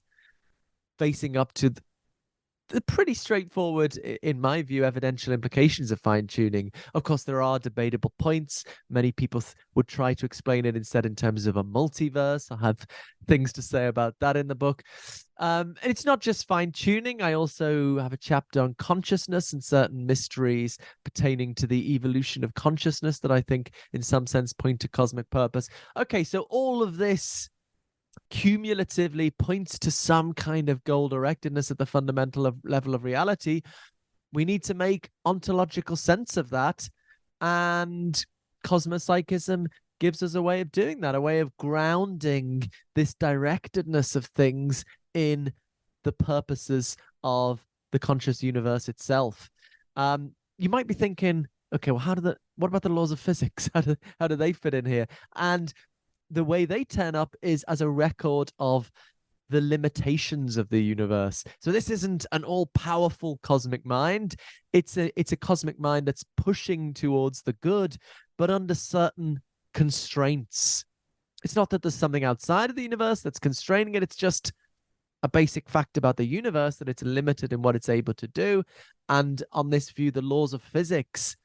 facing up to the pretty straightforward, in my view, evidential implications of fine tuning. Of course, there are debatable points. Many people would try to explain it instead in terms of a multiverse. I have things to say about that in the book. And it's not just fine tuning. I also have a chapter on consciousness and certain mysteries pertaining to the evolution of consciousness that I think in some sense point to cosmic purpose. Okay, so all of this cumulatively points to some kind of goal directedness at the fundamental level of reality. We need to make ontological sense of that. And cosmopsychism gives us a way of doing that, a way of grounding this directedness of things in the purposes of the conscious universe itself. You might be thinking, okay, well, what about the laws of physics? How do they fit in here? And the way they turn up is as a record of the limitations of the universe. So this isn't an all-powerful cosmic mind. It's a cosmic mind that's pushing towards the good, but under certain constraints. It's not that there's something outside of the universe that's constraining it. It's just a basic fact about the universe that it's limited in what it's able to do. And on this view, the laws of physics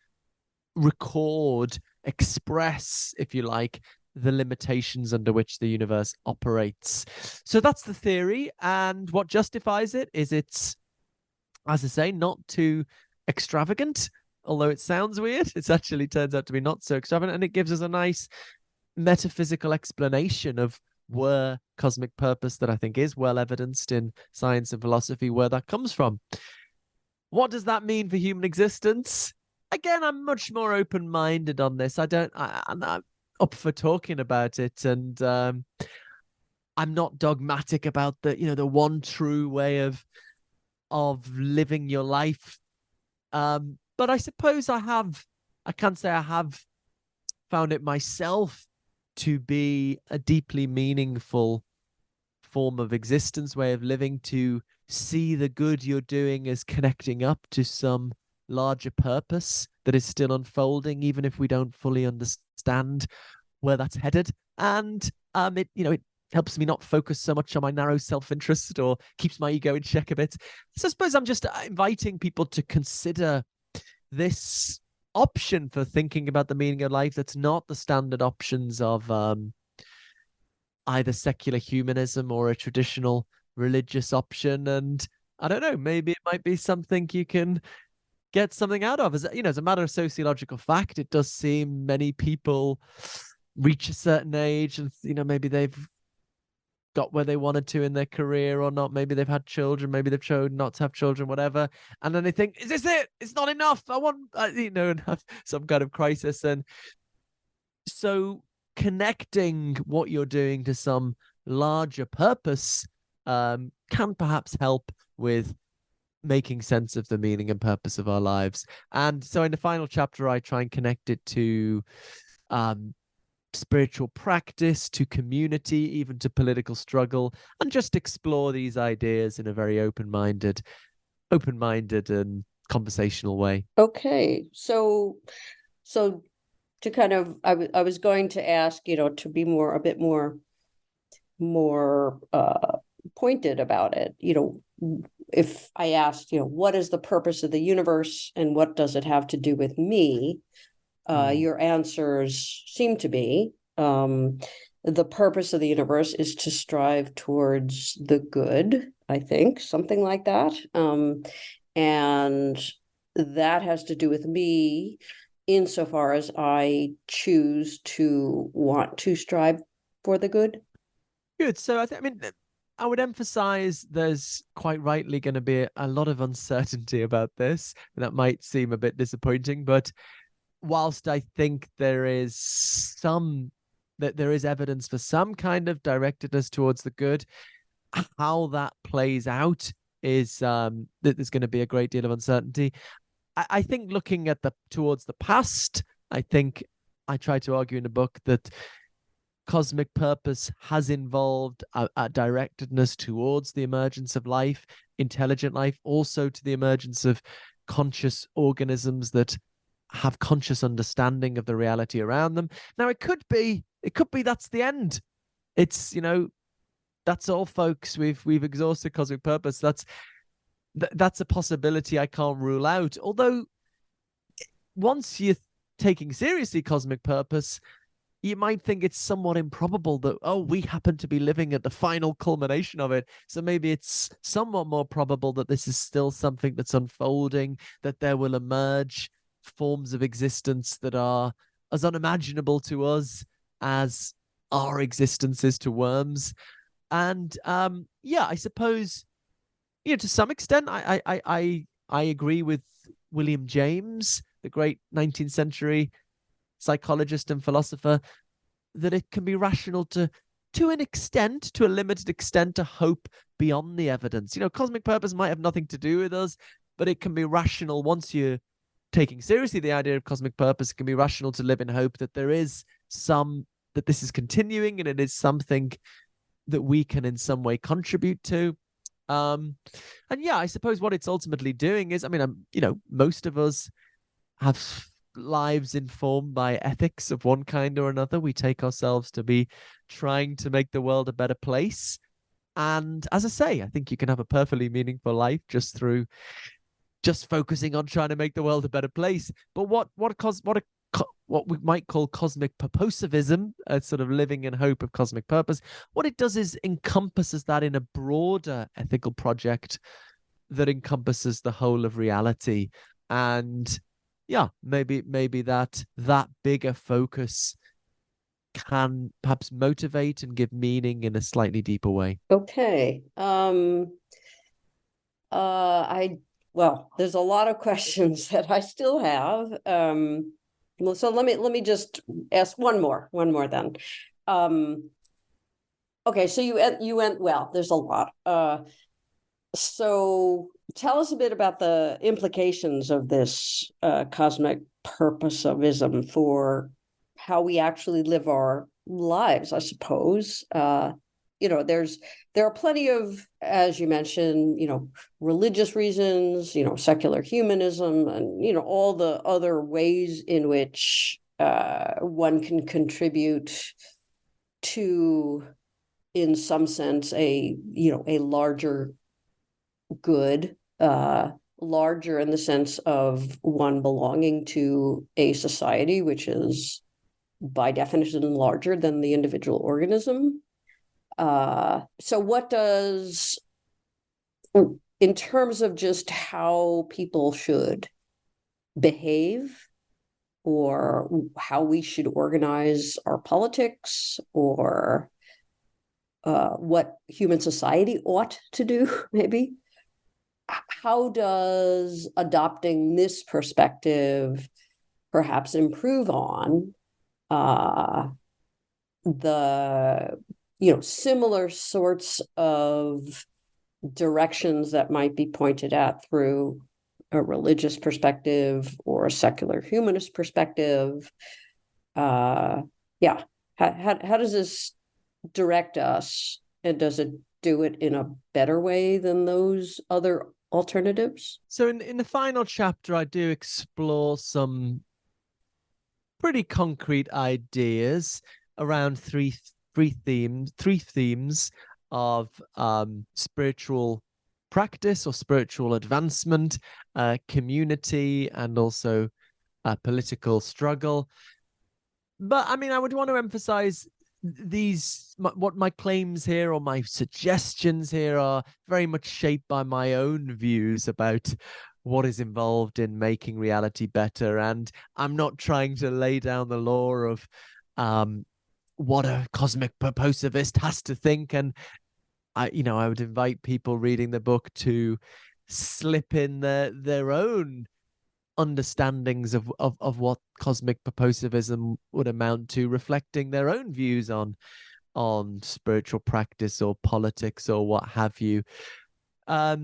express, if you like, the limitations under which the universe operates. So that's the theory. And what justifies it is it's, as I say, not too extravagant. Although it sounds weird, it actually turns out to be not so extravagant. And it gives us a nice metaphysical explanation of where cosmic purpose, that I think is well evidenced in science and philosophy, where that comes from. What does that mean for human existence? Again, I'm much more open-minded on this. I'm up for talking about it, and I'm not dogmatic about the one true way of living your life. But I suppose I can say I have found it myself to be a deeply meaningful form of existence, way of living, to see the good you're doing as connecting up to some larger purpose that is still unfolding, even if we don't fully understand where that's headed. And it helps me not focus so much on my narrow self-interest, or keeps my ego in check a bit. So I suppose I'm just inviting people to consider this option for thinking about the meaning of life that's not the standard options of either secular humanism or a traditional religious option. And I don't know, maybe it might be something you can get something out of. As a matter of sociological fact, it does seem many people reach a certain age and maybe they've got where they wanted to in their career or not. Maybe they've had children, maybe they've chosen not to have children, whatever. And then they think, is this it? It's not enough. I want, and have some kind of crisis. And so connecting what you're doing to some larger purpose can perhaps help with making sense of the meaning and purpose of our lives. And so in the final chapter, I try and connect it to spiritual practice, to community, even to political struggle, and just explore these ideas in a very open-minded and conversational way. Okay, so to kind of, I was going to ask, to be a bit more pointed about it. If I asked, what is the purpose of the universe and what does it have to do with me? Your answers seem to be the purpose of the universe is to strive towards the good, I think, something like that. And that has to do with me insofar as I choose to want to strive for the good. Good. So I mean, I would emphasize there's quite rightly going to be a lot of uncertainty about this. And that might seem a bit disappointing, but whilst I think there is evidence for some kind of directedness towards the good, how that plays out is that there's going to be a great deal of uncertainty. I think looking at towards the past, I think I try to argue in the book that cosmic purpose has involved a directedness towards the emergence of life, intelligent life, also to the emergence of conscious organisms that have conscious understanding of the reality around them. Now, it could be that's the end. It's, that's all, folks. We've exhausted cosmic purpose. That's a possibility I can't rule out. Although once you're taking seriously cosmic purpose, you might think it's somewhat improbable that, we happen to be living at the final culmination of it. So maybe it's somewhat more probable that this is still something that's unfolding, that there will emerge forms of existence that are as unimaginable to us as our existence is to worms. And I suppose, to some extent, I agree with William James, the great 19th century psychologist and philosopher, that it can be rational to an extent, to a limited extent, to hope beyond the evidence. Cosmic purpose might have nothing to do with us, but it can be rational once you're taking seriously the idea of cosmic purpose. It can be rational to live in hope that that this is continuing and it is something that we can in some way contribute to. And I suppose what it's ultimately doing is, most of us have lives informed by ethics of one kind or another. We take ourselves to be trying to make the world a better place. And as I say, I think you can have a perfectly meaningful life just focusing on trying to make the world a better place. But what we might call cosmic purposivism, a sort of living in hope of cosmic purpose, what it does is encompasses that in a broader ethical project that encompasses the whole of reality. And maybe that bigger focus can perhaps motivate and give meaning in a slightly deeper way. Okay. There's a lot of questions that I still have. So let me just ask one more then. Okay, so you went, well, there's a lot. So tell us a bit about the implications of this cosmic purposivism for how we actually live our lives, I suppose. There are plenty of, as you mentioned, religious reasons, secular humanism, and, all the other ways in which one can contribute to, in some sense, a larger good, larger in the sense of one belonging to a society, which is by definition larger than the individual organism. So what does, in terms of just how people should behave or how we should organize our politics or what human society ought to do, maybe, how does adopting this perspective perhaps improve on the similar sorts of directions that might be pointed at through a religious perspective or a secular humanist perspective? How does this direct us, and does it do it in a better way than those other alternatives? So in the final chapter, I do explore some pretty concrete ideas around three themes of spiritual practice or spiritual advancement, community, and also political struggle. But I mean, I would want to emphasize what my claims here or my suggestions here are very much shaped by my own views about what is involved in making reality better. And I'm not trying to lay down the law of what a cosmic purposivist has to think. And I would invite people reading the book to slip in their own understandings of what cosmic purposivism would amount to, reflecting their own views on spiritual practice or politics or what have you. But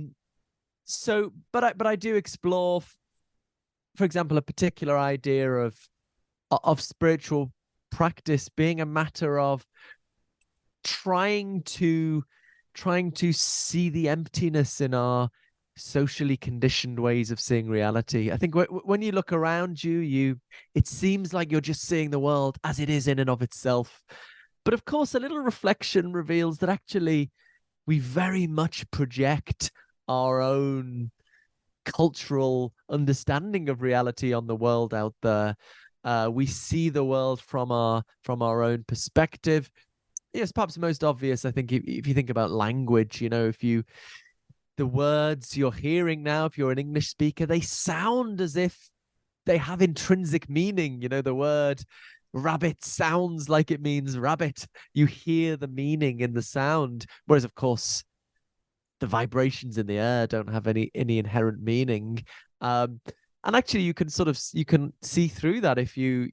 I do explore, for example, a particular idea of spiritual practice being a matter of trying to see the emptiness in our socially conditioned ways of seeing reality. I think when you look around you, it seems like you're just seeing the world as it is in and of itself. But of course, a little reflection reveals that actually we very much project our own cultural understanding of reality on the world out there. We see the world from our own perspective. Yes, perhaps most obvious, I think, if you think about language, the words you're hearing now, if you're an English speaker, they sound as if they have intrinsic meaning. The word rabbit sounds like it means rabbit. You hear the meaning in the sound, whereas, of course, the vibrations in the air don't have any inherent meaning. And actually, you can see through that if you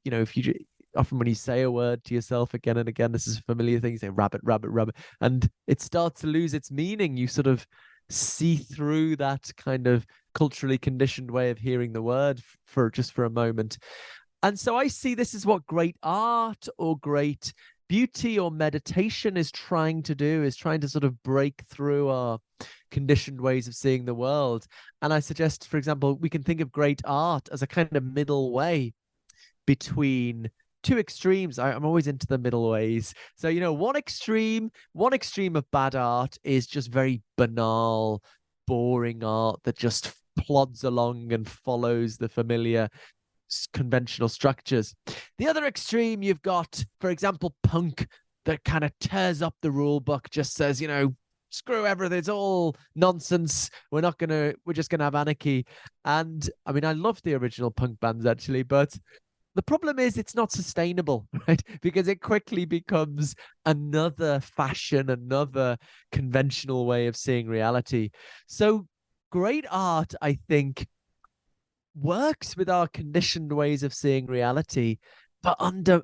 often when you say a word to yourself again and again, this is a familiar thing, you say rabbit, rabbit, rabbit, and it starts to lose its meaning. You sort of see through that kind of culturally conditioned way of hearing the word for a moment. And so I see this is what great art or great beauty or meditation is trying to sort of break through our conditioned ways of seeing the world. And I suggest, for example, we can think of great art as a kind of middle way between two extremes. I'm always into the middle ways. So, one extreme of bad art is just very banal, boring art that just plods along and follows the familiar conventional structures. The other extreme, you've got, for example, punk, that kind of tears up the rule book, just says, screw everything, it's all nonsense, we're just gonna have anarchy. And I mean, I love the original punk bands actually, but the problem is it's not sustainable, right? Because it quickly becomes another fashion, another conventional way of seeing reality. So great art, I think, works with our conditioned ways of seeing reality, but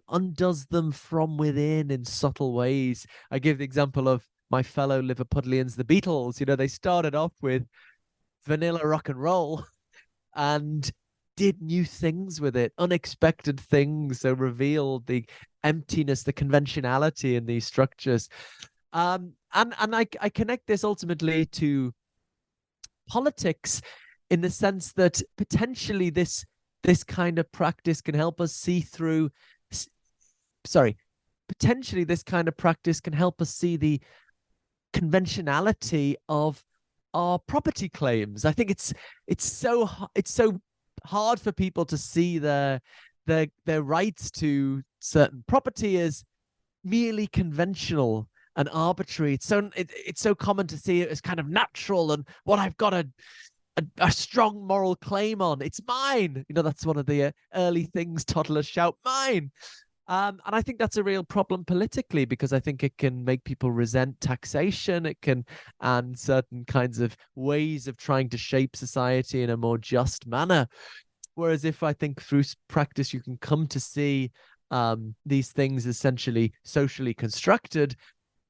undoes them from within in subtle ways. I give the example of my fellow Liverpudlians, the Beatles. They started off with vanilla rock and roll and did new things with it, unexpected things, so revealed the emptiness, the conventionality in these structures. And I connect this ultimately to politics in the sense that potentially this kind of practice can help us see through. Potentially this kind of practice can help us see the conventionality of our property claims. I think it's so hard for people to see their rights to certain property as merely conventional and arbitrary. It's so common to see it as kind of natural and what I've got a strong moral claim on. It's mine. That's one of the early things toddlers shout, mine. And I think that's a real problem politically, because I think it can make people resent taxation. And certain kinds of ways of trying to shape society in a more just manner. Whereas if I think through practice, you can come to see these things essentially socially constructed,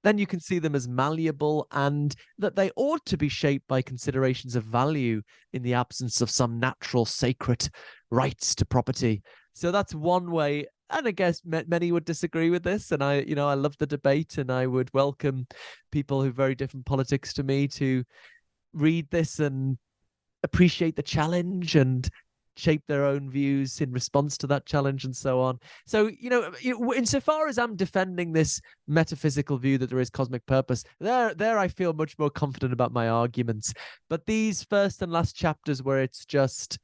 then you can see them as malleable and that they ought to be shaped by considerations of value in the absence of some natural sacred rights to property. So that's one way. And I guess many would disagree with this. And I love the debate, and I would welcome people who have very different politics to me to read this and appreciate the challenge and shape their own views in response to that challenge and so on. So, insofar as I'm defending this metaphysical view that there is cosmic purpose, there I feel much more confident about my arguments. But these first and last chapters where it's just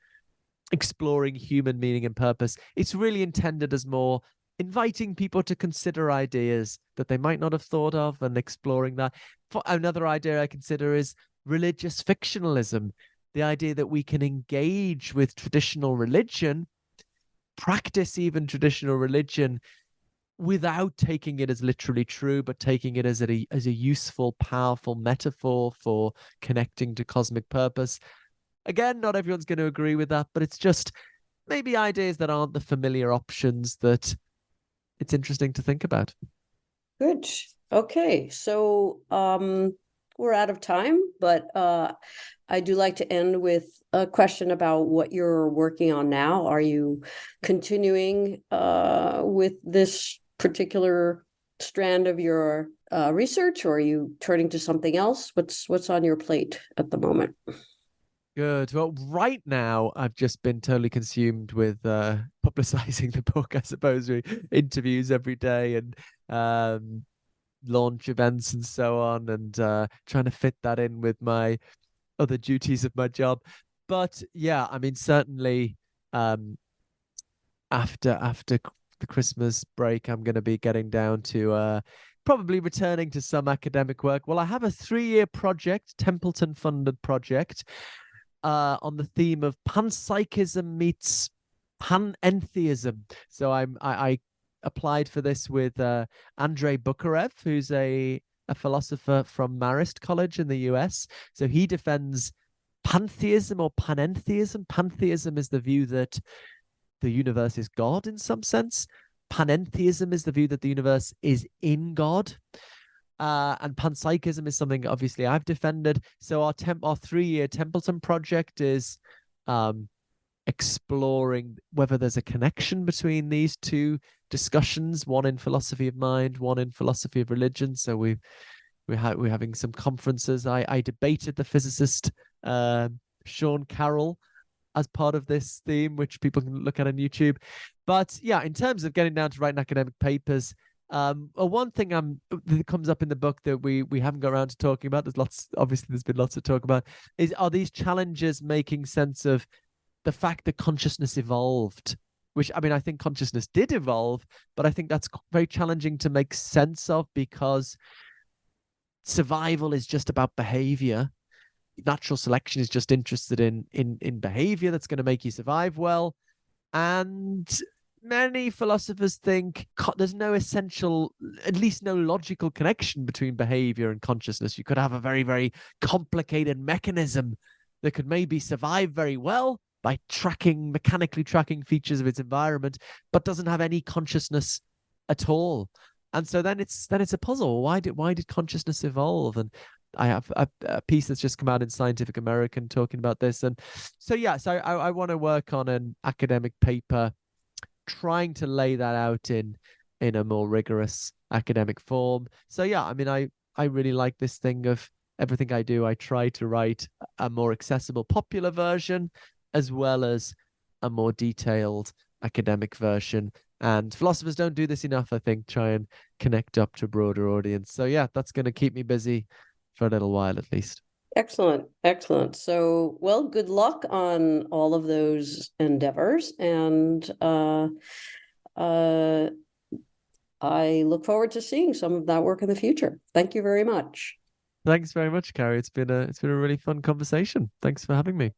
exploring human meaning and purpose, it's really intended as more inviting people to consider ideas that they might not have thought of and exploring that. Another idea I consider is religious fictionalism, the idea that we can engage with traditional religion, practice even traditional religion, without taking it as literally true, but taking it as a useful, powerful metaphor for connecting to cosmic purpose. Again, not everyone's going to agree with that, but it's just maybe ideas that aren't the familiar options that it's interesting to think about. Good. Okay, so we're out of time, but I do like to end with a question about what you're working on now. Are you continuing with this particular strand of your research, or are you turning to something else? What's on your plate at the moment? Good. Well, right now I've just been totally consumed with publicizing the book, I suppose, interviews every day and launch events and so on, and trying to fit that in with my other duties of my job. But yeah, I mean, certainly after the Christmas break, I'm going to be getting down to probably returning to some academic work. Well, I have a 3-year project, Templeton funded project, on the theme of panpsychism meets panentheism. So I applied for this with Andrei Bukharev, who's a philosopher from Marist College in the US. So he defends pantheism or panentheism. Pantheism is the view that the universe is God in some sense. Panentheism is the view that the universe is in God. And panpsychism is something obviously I've defended. So our 3-year Templeton project is exploring whether there's a connection between these two discussions, one in philosophy of mind, one in philosophy of religion. So we're having some conferences. I debated the physicist Sean Carroll as part of this theme, which people can look at on YouTube. But yeah, in terms of getting down to writing academic papers, one thing that comes up in the book that we haven't got around to talking about, there's been lots to talk about, are these challenges making sense of the fact that consciousness evolved, which, I mean, I think consciousness did evolve, but I think that's very challenging to make sense of because survival is just about behavior. Natural selection is just interested in behavior that's going to make you survive well. And many philosophers think there's no essential, at least no logical connection between behavior and consciousness. You could have a very, very complicated mechanism that could maybe survive very well by mechanically tracking features of its environment, but doesn't have any consciousness at all. And so then it's a puzzle. Why did consciousness evolve? And I have a piece that's just come out in Scientific American talking about this. And so, yeah, so I want to work on an academic paper trying to lay that out in a more rigorous academic form. So, yeah, I mean, I really like this thing of everything I do. I try to write a more accessible, popular version, as well as a more detailed academic version. And philosophers don't do this enough, I think, try and connect up to a broader audience. So, yeah, that's going to keep me busy for a little while at least. Excellent. So, well, good luck on all of those endeavors. And I look forward to seeing some of that work in the future. Thank you very much. Thanks very much, Carrie. It's been a really fun conversation. Thanks for having me.